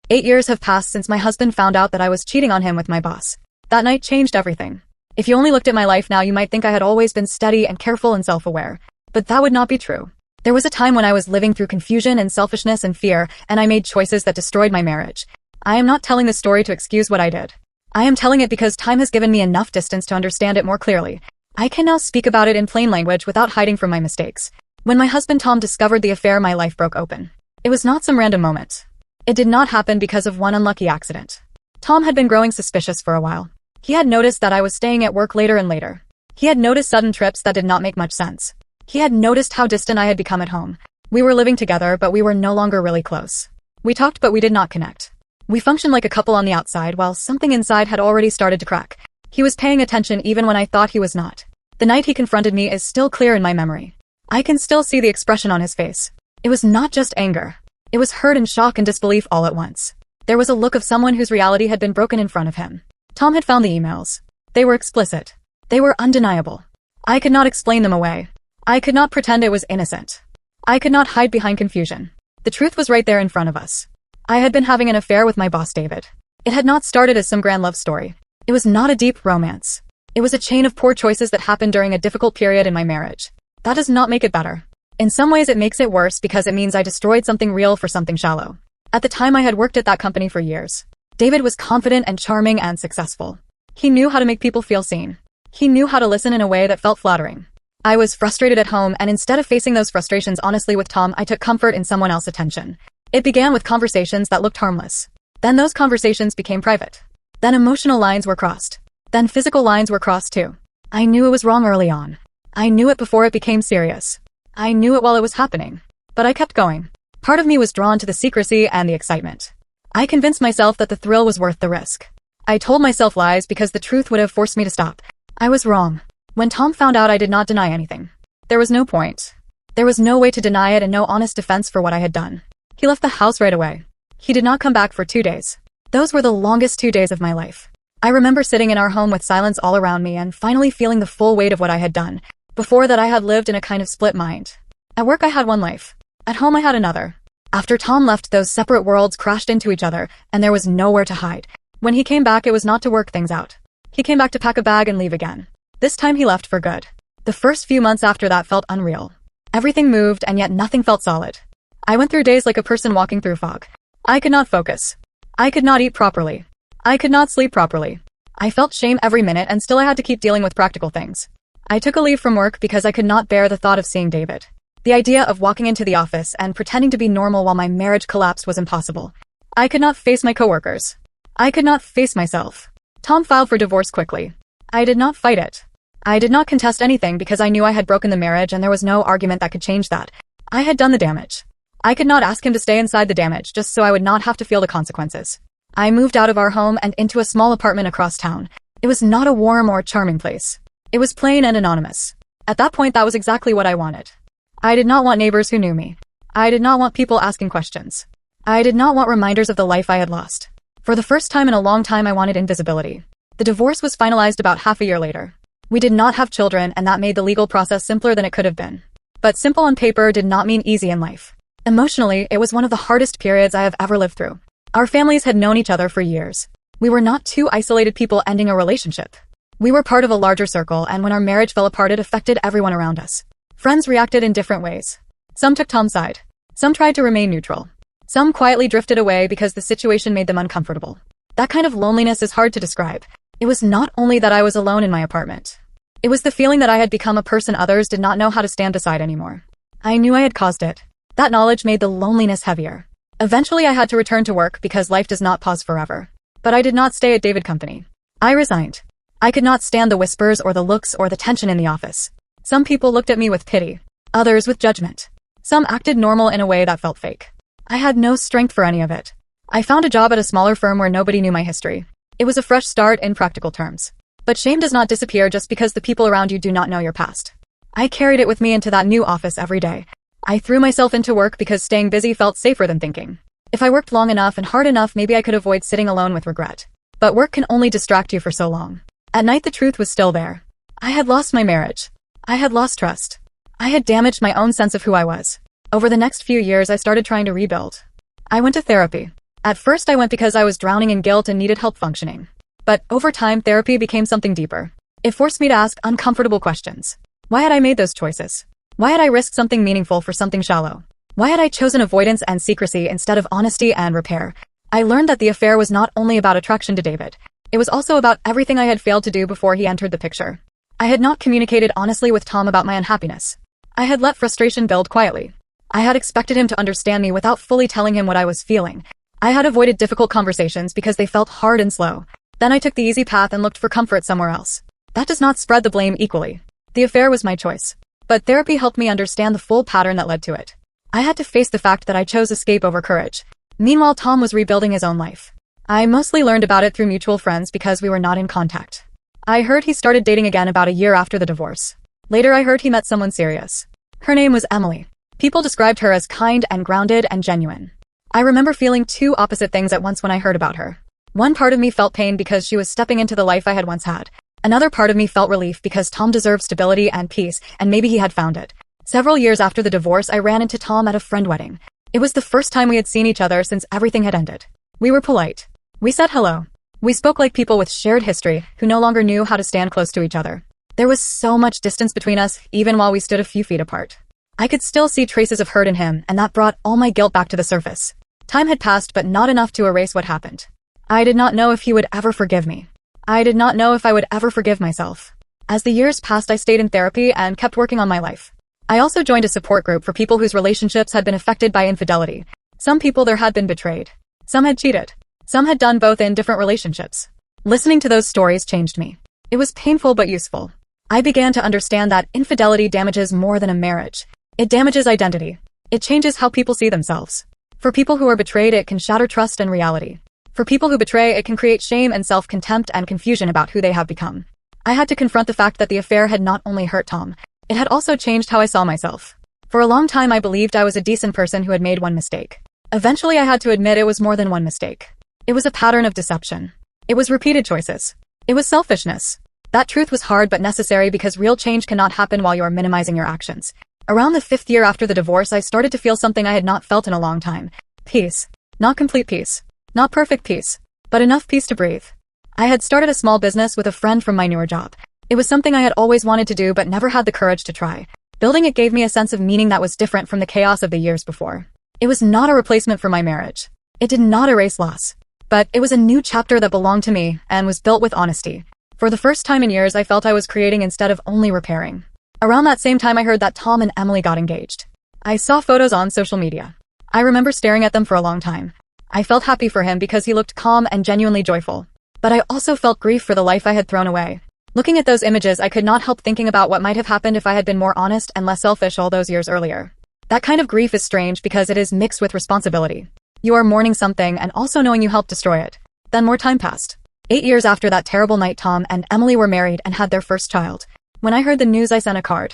8 years have passed since my husband found out that I was cheating on him with my boss. That night changed everything. If you only looked at my life now, you might think I had always been steady and careful and self-aware. But that would not be true. There was a time when I was living through confusion and selfishness and fear, and I made choices that destroyed my marriage. I am not telling this story to excuse what I did. I am telling it because time has given me enough distance to understand it more clearly. I can now speak about it in plain language without hiding from my mistakes. When my husband Tom discovered the affair, my life broke open. It was not some random moment. It did not happen because of one unlucky accident. Tom had been growing suspicious for a while. He had noticed that I was staying at work later and later. He had noticed sudden trips that did not make much sense. He had noticed how distant I had become at home. We were living together, but we were no longer really close. We talked, but we did not connect. We functioned like a couple on the outside, while something inside had already started to crack. He was paying attention even when I thought he was not. The night he confronted me is still clear in my memory. I can still see the expression on his face. It was not just anger. It was hurt and shock and disbelief all at once. There was a look of someone whose reality had been broken in front of him. Tom had found the emails. They were explicit. They were undeniable. I could not explain them away. I could not pretend it was innocent. I could not hide behind confusion. The truth was right there in front of us. I had been having an affair with my boss David. It had not started as some grand love story. It was not a deep romance. It was a chain of poor choices that happened during a difficult period in my marriage. That does not make it better. In some ways it makes it worse because it means I destroyed something real for something shallow. At the time I had worked at that company for years. David was confident and charming and successful. He knew how to make people feel seen. He knew how to listen in a way that felt flattering. I was frustrated at home, and instead of facing those frustrations honestly with Tom, I took comfort in someone else's attention. It began with conversations that looked harmless. Then those conversations became private. Then emotional lines were crossed. Then physical lines were crossed too. I knew it was wrong early on. I knew it before it became serious. I knew it while it was happening. But I kept going. Part of me was drawn to the secrecy and the excitement. I convinced myself that the thrill was worth the risk. I told myself lies because the truth would have forced me to stop. I was wrong. When Tom found out, I did not deny anything. There was no point. There was no way to deny it and no honest defense for what I had done. He left the house right away. He did not come back for 2 days. Those were the longest 2 days of my life. I remember sitting in our home with silence all around me and finally feeling the full weight of what I had done. Before that, I had lived in a kind of split mind. At work, I had one life. At home, I had another. After Tom left, those separate worlds crashed into each other, and there was nowhere to hide. When he came back, it was not to work things out. He came back to pack a bag and leave again. This time he left for good. The first few months after that felt unreal. Everything moved, and yet nothing felt solid. I went through days like a person walking through fog. I could not focus. I could not eat properly. I could not sleep properly. I felt shame every minute, and still I had to keep dealing with practical things. I took a leave from work because I could not bear the thought of seeing David. The idea of walking into the office and pretending to be normal while my marriage collapsed was impossible. I could not face my coworkers. I could not face myself. Tom filed for divorce quickly. I did not fight it. I did not contest anything because I knew I had broken the marriage and there was no argument that could change that. I had done the damage. I could not ask him to stay inside the damage just so I would not have to feel the consequences. I moved out of our home and into a small apartment across town. It was not a warm or charming place. It was plain and anonymous. At that point, that was exactly what I wanted. I did not want neighbors who knew me. I did not want people asking questions. I did not want reminders of the life I had lost. For the first time in a long time, I wanted invisibility. The divorce was finalized about half a year later. We did not have children, and that made the legal process simpler than it could have been. But simple on paper did not mean easy in life. Emotionally, it was one of the hardest periods I have ever lived through. Our families had known each other for years. We were not two isolated people ending a relationship. We were part of a larger circle, and when our marriage fell apart, it affected everyone around us. Friends reacted in different ways. Some took Tom's side. Some tried to remain neutral. Some quietly drifted away because the situation made them uncomfortable. That kind of loneliness is hard to describe. It was not only that I was alone in my apartment. It was the feeling that I had become a person others did not know how to stand beside anymore. I knew I had caused it. That knowledge made the loneliness heavier. Eventually, I had to return to work because life does not pause forever. But I did not stay at David Company. I resigned. I could not stand the whispers or the looks or the tension in the office. Some people looked at me with pity. Others with judgment. Some acted normal in a way that felt fake. I had no strength for any of it. I found a job at a smaller firm where nobody knew my history. It was a fresh start in practical terms. But shame does not disappear just because the people around you do not know your past. I carried it with me into that new office every day. I threw myself into work because staying busy felt safer than thinking. If I worked long enough and hard enough, maybe I could avoid sitting alone with regret. But work can only distract you for so long. At night, the truth was still there. I had lost my marriage. I had lost trust. I had damaged my own sense of who I was. Over the next few years, I started trying to rebuild. I went to therapy. At first I went because I was drowning in guilt and needed help functioning. But over time, therapy became something deeper. It forced me to ask uncomfortable questions. Why had I made those choices? Why had I risked something meaningful for something shallow? Why had I chosen avoidance and secrecy instead of honesty and repair? I learned that the affair was not only about attraction to David. It was also about everything I had failed to do before he entered the picture. I had not communicated honestly with Tom about my unhappiness. I had let frustration build quietly. I had expected him to understand me without fully telling him what I was feeling. I had avoided difficult conversations because they felt hard and slow. Then I took the easy path and looked for comfort somewhere else. That does not spread the blame equally. The affair was my choice. But therapy helped me understand the full pattern that led to it. I had to face the fact that I chose escape over courage. Meanwhile, Tom was rebuilding his own life. I mostly learned about it through mutual friends because we were not in contact. I heard he started dating again about a year after the divorce. Later I heard he met someone serious. Her name was Emily. People described her as kind and grounded and genuine. I remember feeling two opposite things at once when I heard about her. One part of me felt pain because she was stepping into the life I had once had. Another part of me felt relief because Tom deserved stability and peace, and maybe he had found it. Several years after the divorce, I ran into Tom at a friend wedding. It was the first time we had seen each other since everything had ended. We were polite. We said hello. We spoke like people with shared history who no longer knew how to stand close to each other. There was so much distance between us, even while we stood a few feet apart. I could still see traces of hurt in him, and that brought all my guilt back to the surface. Time had passed, but not enough to erase what happened. I did not know if he would ever forgive me. I did not know if I would ever forgive myself. As the years passed, I stayed in therapy and kept working on my life. I also joined a support group for people whose relationships had been affected by infidelity. Some people there had been betrayed. Some had cheated. Some had done both in different relationships. Listening to those stories changed me. It was painful but useful. I began to understand that infidelity damages more than a marriage. It damages identity. It changes how people see themselves. For people who are betrayed, it can shatter trust and reality. For people who betray, it can create shame and self-contempt and confusion about who they have become. I had to confront the fact that the affair had not only hurt Tom, it had also changed how I saw myself. For a long time I believed I was a decent person who had made one mistake. Eventually I had to admit it was more than one mistake. It was a pattern of deception. It was repeated choices. It was selfishness. That truth was hard but necessary because real change cannot happen while you are minimizing your actions. Around the 5th year after the divorce, I started to feel something I had not felt in a long time. Peace. Not complete peace. Not perfect peace, but enough peace to breathe. I had started a small business with a friend from my newer job. It was something I had always wanted to do but never had the courage to try. Building it gave me a sense of meaning that was different from the chaos of the years before. It was not a replacement for my marriage. It did not erase loss. But it was a new chapter that belonged to me and was built with honesty. For the first time in years, I felt I was creating instead of only repairing. Around that same time, I heard that Tom and Emily got engaged. I saw photos on social media. I remember staring at them for a long time. I felt happy for him because he looked calm and genuinely joyful. But I also felt grief for the life I had thrown away. Looking at those images, I could not help thinking about what might have happened if I had been more honest and less selfish all those years earlier. That kind of grief is strange because it is mixed with responsibility. You are mourning something and also knowing you helped destroy it. Then more time passed. 8 years after that terrible night, Tom and Emily were married and had their first child. When I heard the news, I sent a card.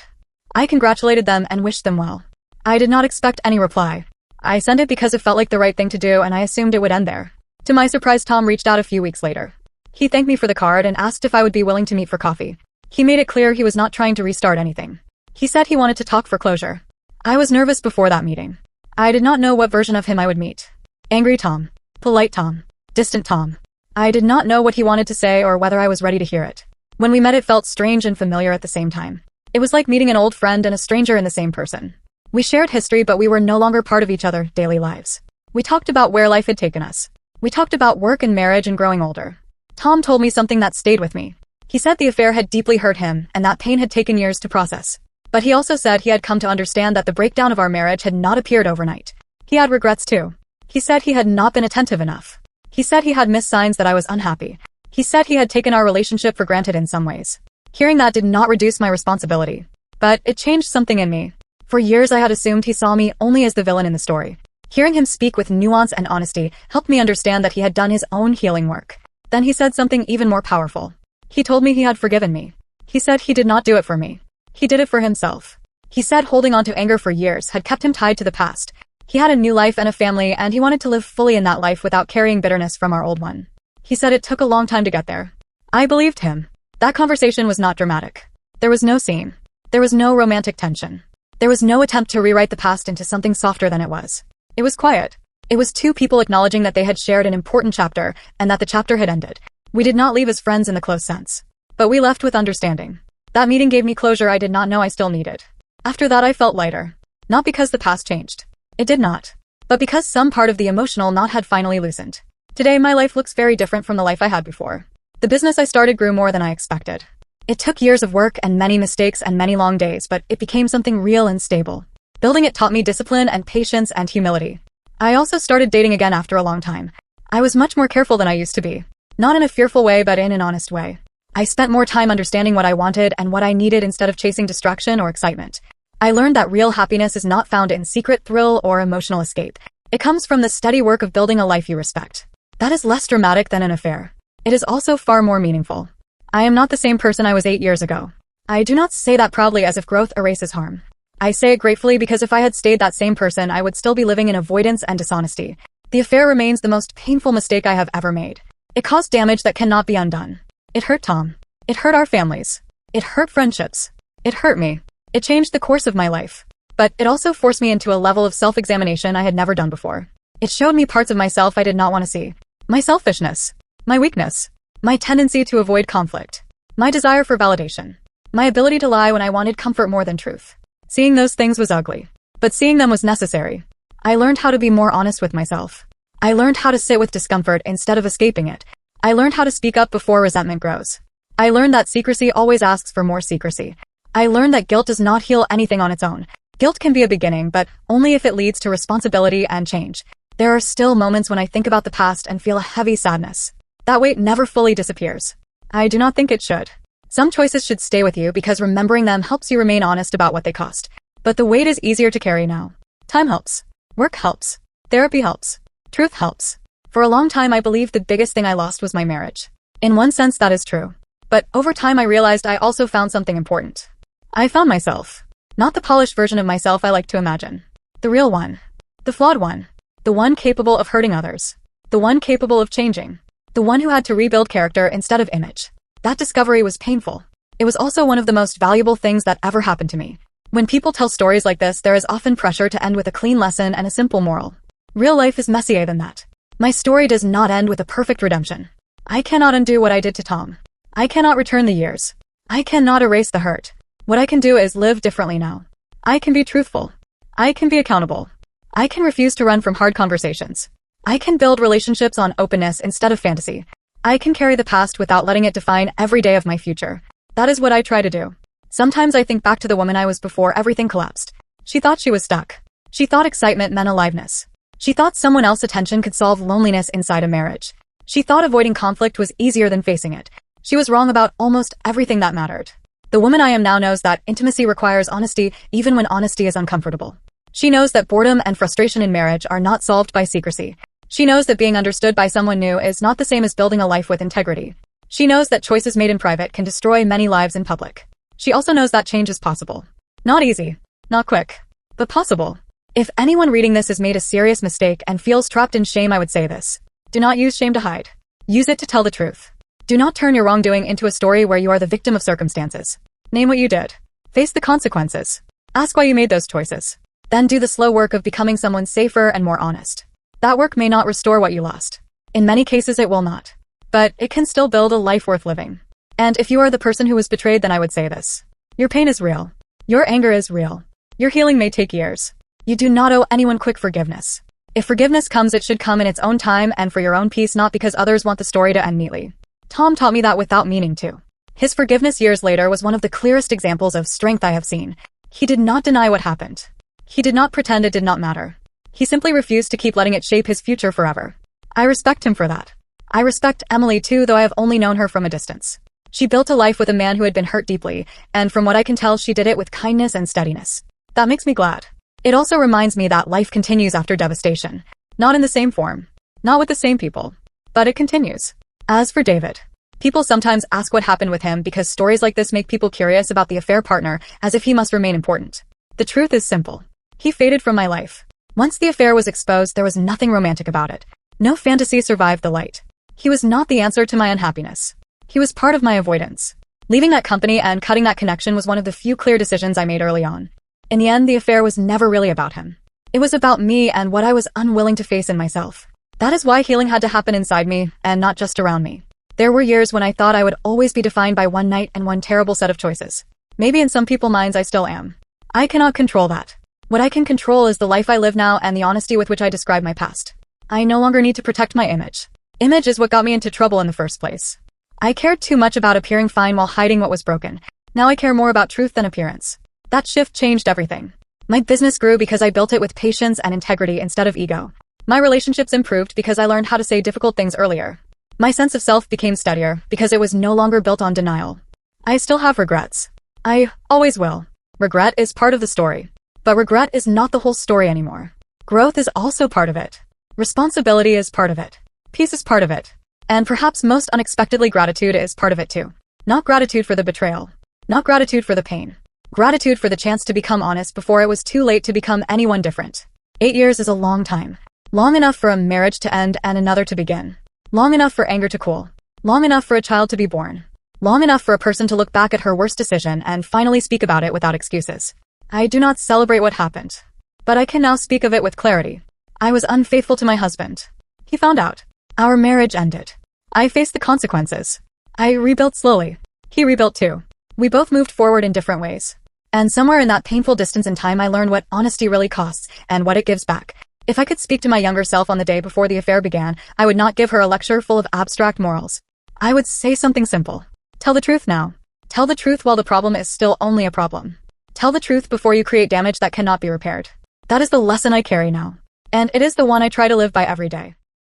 I congratulated them and wished them well. I did not expect any reply. I sent it because it felt like the right thing to do and I assumed it would end there. To my surprise, Tom reached out a few weeks later. He thanked me for the card and asked if I would be willing to meet for coffee. He made it clear he was not trying to restart anything. He said he wanted to talk for closure. I was nervous before that meeting. I did not know what version of him I would meet. Angry Tom. Polite Tom. Distant Tom. I did not know what he wanted to say or whether I was ready to hear it. When we met, it felt strange and familiar at the same time. It was like meeting an old friend and a stranger in the same person. We shared history, but we were no longer part of each other's daily lives. We talked about where life had taken us. We talked about work and marriage and growing older. Tom told me something that stayed with me. He said the affair had deeply hurt him and that pain had taken years to process. But he also said he had come to understand that the breakdown of our marriage had not appeared overnight. He had regrets too. He said he had not been attentive enough. He said he had missed signs that I was unhappy. He said he had taken our relationship for granted in some ways. Hearing that did not reduce my responsibility. But it changed something in me. For years I had assumed he saw me only as the villain in the story. Hearing him speak with nuance and honesty helped me understand that he had done his own healing work. Then he said something even more powerful. He told me he had forgiven me. He said he did not do it for me. He did it for himself. He said holding on to anger for years had kept him tied to the past. He had a new life and a family, and he wanted to live fully in that life without carrying bitterness from our old one. He said it took a long time to get there. I believed him. That conversation was not dramatic. There was no scene. There was no romantic tension. There was no attempt to rewrite the past into something softer than it was. It was quiet. It was two people acknowledging that they had shared an important chapter and that the chapter had ended. We did not leave as friends in the close sense, but we left with understanding. That meeting gave me closure I did not know I still needed. After that I felt lighter. Not because the past changed. It did not. But because some part of the emotional knot had finally loosened. Today my life looks very different from the life I had before. The business I started grew more than I expected. It took years of work and many mistakes and many long days, but it became something real and stable. Building it taught me discipline and patience and humility. I also started dating again after a long time. I was much more careful than I used to be. Not in a fearful way, but in an honest way. I spent more time understanding what I wanted and what I needed instead of chasing distraction or excitement. I learned that real happiness is not found in secret thrill or emotional escape. It comes from the steady work of building a life you respect. That is less dramatic than an affair. It is also far more meaningful. I am not the same person I was 8 years ago. I do not say that proudly as if growth erases harm. I say it gratefully because if I had stayed that same person, I would still be living in avoidance and dishonesty. The affair remains the most painful mistake I have ever made. It caused damage that cannot be undone. It hurt Tom. It hurt our families. It hurt friendships. It hurt me. It changed the course of my life. But it also forced me into a level of self-examination I had never done before. It showed me parts of myself I did not want to see. My selfishness. My weakness. My tendency to avoid conflict. My desire for validation. My ability to lie when I wanted comfort more than truth. Seeing those things was ugly. But seeing them was necessary. I learned how to be more honest with myself. I learned how to sit with discomfort instead of escaping it. I learned how to speak up before resentment grows. I learned that secrecy always asks for more secrecy. I learned that guilt does not heal anything on its own. Guilt can be a beginning, but only if it leads to responsibility and change. There are still moments when I think about the past and feel a heavy sadness. That weight never fully disappears. I do not think it should. Some choices should stay with you because remembering them helps you remain honest about what they cost. But the weight is easier to carry now. Time helps. Work helps. Therapy helps. Truth helps. For a long time I believed the biggest thing I lost was my marriage. In one sense that is true. But over time I realized I also found something important. I found myself. Not the polished version of myself I like to imagine. The real one. The flawed one. The one capable of hurting others. The one capable of changing. The one who had to rebuild character instead of image. That discovery was painful. It was also one of the most valuable things that ever happened to me. When people tell stories like this, there is often pressure to end with a clean lesson and a simple moral. Real life is messier than that. My story does not end with a perfect redemption. I cannot undo what I did to Tom. I cannot return the years. I cannot erase the hurt. What I can do is live differently now. I can be truthful. I can be accountable. I can refuse to run from hard conversations. I can build relationships on openness instead of fantasy. I can carry the past without letting it define every day of my future. That is what I try to do. Sometimes I think back to the woman I was before everything collapsed. She thought she was stuck. She thought excitement meant aliveness. She thought someone else's attention could solve loneliness inside a marriage. She thought avoiding conflict was easier than facing it. She was wrong about almost everything that mattered. The woman I am now knows that intimacy requires honesty even when honesty is uncomfortable. She knows that boredom and frustration in marriage are not solved by secrecy. She knows that being understood by someone new is not the same as building a life with integrity. She knows that choices made in private can destroy many lives in public. She also knows that change is possible. Not easy, not quick, but possible. If anyone reading this has made a serious mistake and feels trapped in shame, I would say this. Do not use shame to hide. Use it to tell the truth. Do not turn your wrongdoing into a story where you are the victim of circumstances. Name what you did. Face the consequences. Ask why you made those choices. Then do the slow work of becoming someone safer and more honest. That work may not restore what you lost. In many cases it will not. But it can still build a life worth living. And if you are the person who was betrayed, then I would say this. Your pain is real. Your anger is real. Your healing may take years. You do not owe anyone quick forgiveness. If forgiveness comes, it should come in its own time and for your own peace, not because others want the story to end neatly. Tom taught me that without meaning to. His forgiveness years later was one of the clearest examples of strength I have seen. He did not deny what happened. He did not pretend it did not matter. He simply refused to keep letting it shape his future forever. I respect him for that. I respect Emily too, though I have only known her from a distance. She built a life with a man who had been hurt deeply, and from what I can tell, she did it with kindness and steadiness. That makes me glad. It also reminds me that life continues after devastation. Not in the same form. Not with the same people. But it continues. As for David, people sometimes ask what happened with him because stories like this make people curious about the affair partner as if he must remain important. The truth is simple. He faded from my life. Once the affair was exposed, there was nothing romantic about it. No fantasy survived the light. He was not the answer to my unhappiness. He was part of my avoidance. Leaving that company and cutting that connection was one of the few clear decisions I made early on. In the end, the affair was never really about him. It was about me and what I was unwilling to face in myself. That is why healing had to happen inside me, and not just around me. There were years when I thought I would always be defined by one night and one terrible set of choices. Maybe in some people's minds I still am. I cannot control that. What I can control is the life I live now and the honesty with which I describe my past. I no longer need to protect my image. Image is what got me into trouble in the first place. I cared too much about appearing fine while hiding what was broken. Now I care more about truth than appearance. That shift changed everything. My business grew because I built it with patience and integrity instead of ego. My relationships improved because I learned how to say difficult things earlier. My sense of self became steadier because it was no longer built on denial. I still have regrets. I always will. Regret is part of the story. But regret is not the whole story anymore. Growth is also part of it. Responsibility is part of it. Peace is part of it. And perhaps most unexpectedly, gratitude is part of it too. Not gratitude for the betrayal. Not gratitude for the pain. Gratitude for the chance to become honest before it was too late to become anyone different. 8 years is a long time. Long enough for a marriage to end and another to begin. Long enough for anger to cool. Long enough for a child to be born. Long enough for a person to look back at her worst decision and finally speak about it without excuses. I do not celebrate what happened. But I can now speak of it with clarity. I was unfaithful to my husband. He found out. Our marriage ended. I faced the consequences. I rebuilt slowly. He rebuilt too. We both moved forward in different ways. And somewhere in that painful distance in time I learned what honesty really costs and what it gives back. If I could speak to my younger self on the day before the affair began, I would not give her a lecture full of abstract morals. I would say something simple. Tell the truth now. Tell the truth while the problem is still only a problem. Tell the truth before you create damage that cannot be repaired. That is the lesson I carry now. And it is the one I try to live by every day.